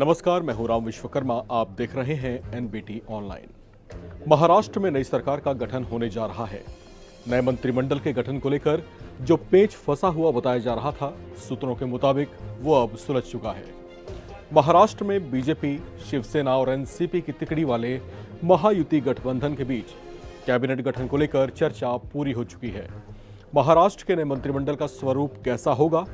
नमस्कार, मैं हूं राम विश्वकर्मा। आप देख रहे हैं एनबीटी ऑनलाइन। महाराष्ट्र में नई सरकार का गठन होने जा रहा है। नए मंत्रिमंडल के गठन को लेकर जो पेच फंसा हुआ बताया जा रहा था, सूत्रों के मुताबिक वो अब सुलझ चुका है। महाराष्ट्र में बीजेपी, शिवसेना और एनसीपी की तिकड़ी वाले महायुति गठबंधन के बीच कैबिनेट गठन को लेकर चर्चा पूरी हो चुकी है। महाराष्ट्र के नए मंत्रिमंडल का स्वरूप कैसा होगा,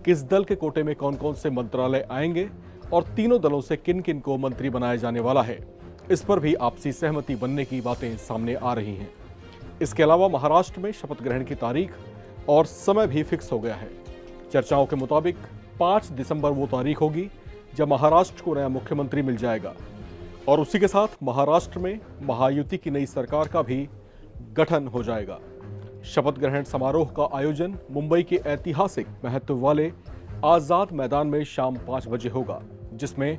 किस दल के कोटे में कौन कौन से मंत्रालय आएंगे और तीनों दलों से किन किन को मंत्री बनाया जाने वाला है, इस पर भी आपसी सहमति बनने की बातें सामने आ रही हैं। इसके अलावा महाराष्ट्र में शपथ ग्रहण की तारीख और समय भी फिक्स हो गया है। चर्चाओं के मुताबिक 5 दिसंबर वो तारीख होगी जब महाराष्ट्र को नया मुख्यमंत्री मिल जाएगा और उसी के साथ महाराष्ट्र में महायुति की नई सरकार का भी गठन हो जाएगा। शपथ ग्रहण समारोह का आयोजन मुंबई के ऐतिहासिक महत्व वाले आजाद मैदान में शाम 5 बजे होगा, जिसमें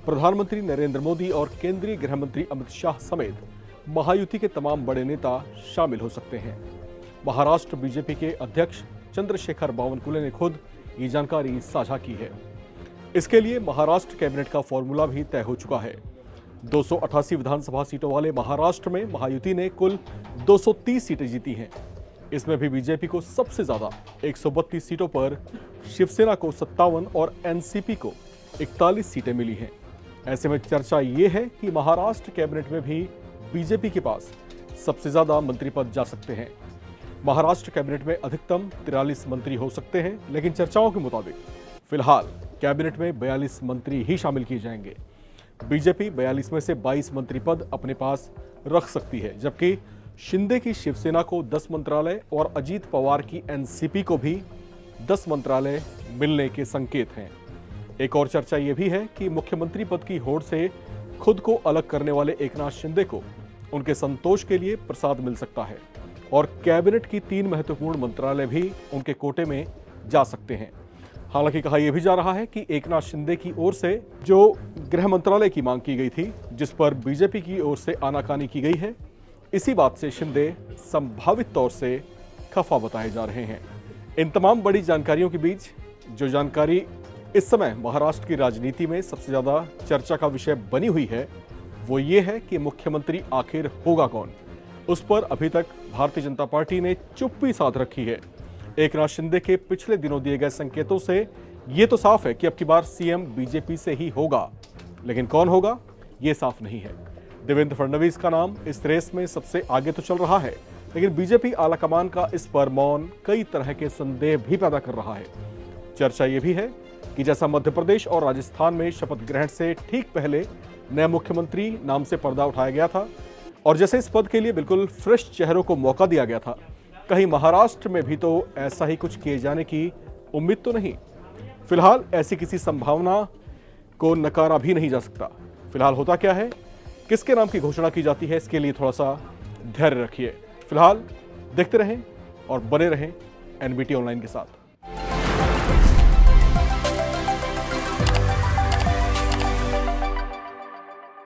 प्रधानमंत्री नरेंद्र मोदी और केंद्रीय गृह मंत्री अमित शाह समेत महायुति के तमाम बड़े नेता शामिल हो सकते हैं। महाराष्ट्र बीजेपी के अध्यक्ष चंद्रशेखर बावनकुले ने खुद ये जानकारी साझा की है। इसके लिए महाराष्ट्र कैबिनेट का फॉर्मूला भी तय हो चुका है। 288 विधानसभा सीटों वाले महाराष्ट्र में महायुति ने कुल 230 सीटें जीती हैं। इसमें भी बीजेपी को सबसे ज्यादा 132 सीटों पर, शिवसेना को 57 और एनसीपी को 41 सीटें मिली हैं। ऐसे में चर्चा ये है कि महाराष्ट्र कैबिनेट में भी बीजेपी के पास सबसे ज्यादा मंत्री पद जा सकते हैं। महाराष्ट्र कैबिनेट में अधिकतम 43 मंत्री हो सकते हैं, लेकिन चर्चाओं के मुताबिक फिलहाल कैबिनेट में 42 मंत्री ही शामिल किए जाएंगे। बीजेपी 42 में से 22 मंत्री पद अपने पास रख सकती है, जबकि शिंदे की शिवसेना को 10 मंत्रालय और अजीत पवार की एनसीपी को भी 10 मंत्रालय मिलने के संकेत हैं। एक और चर्चा यह भी है कि मुख्यमंत्री पद की होड़ से खुद को अलग करने वाले एकनाथ शिंदे को उनके संतोष के लिए प्रसाद मिल सकता है और कैबिनेट की 3 महत्वपूर्ण मंत्रालय भी उनके कोटे में जा सकते हैं। हालांकि कहा यह भी जा रहा है कि एकनाथ शिंदे की ओर से जो गृह मंत्रालय की मांग की गई थी, जिस पर बीजेपी की ओर से आनाकानी की गई है, इसी बात से शिंदे संभावित तौर से खफा बताए जा रहे हैं। इन तमाम बड़ी जानकारियों के बीच जो जानकारी इस समय महाराष्ट्र की राजनीति में सबसे ज्यादा चर्चा का विषय बनी हुई है, वो ये है कि मुख्यमंत्री आखिर होगा कौन। उस पर अभी तक भारतीय जनता पार्टी ने चुप्पी साध रखी है। एकनाथ शिंदे के पिछले दिनों दिए गए संकेतों से ये तो साफ है कि अब की बार सीएम बीजेपी से ही होगा, लेकिन कौन होगा ये साफ नहीं है। देवेंद्र फडणवीस का नाम इस रेस में सबसे आगे तो चल रहा है, लेकिन बीजेपी आलाकमान का इस पर मौन कई तरह के संदेह भी पैदा कर रहा है। चर्चा यह भी है कि जैसा मध्य प्रदेश और राजस्थान में शपथ ग्रहण से ठीक पहले नए मुख्यमंत्री नाम से पर्दा उठाया गया था और जैसे इस पद के लिए बिल्कुल फ्रेश चेहरों को मौका दिया गया था, कहीं महाराष्ट्र में भी तो ऐसा ही कुछ किए जाने की उम्मीद तो नहीं। फिलहाल ऐसी किसी संभावना को नकारा भी नहीं जा सकता। फिलहाल होता क्या है, किसके नाम की घोषणा की जाती है, इसके लिए थोड़ा सा धैर्य रखिए। फिलहाल देखते रहें और बने रहें एनबीटी ऑनलाइन के साथ।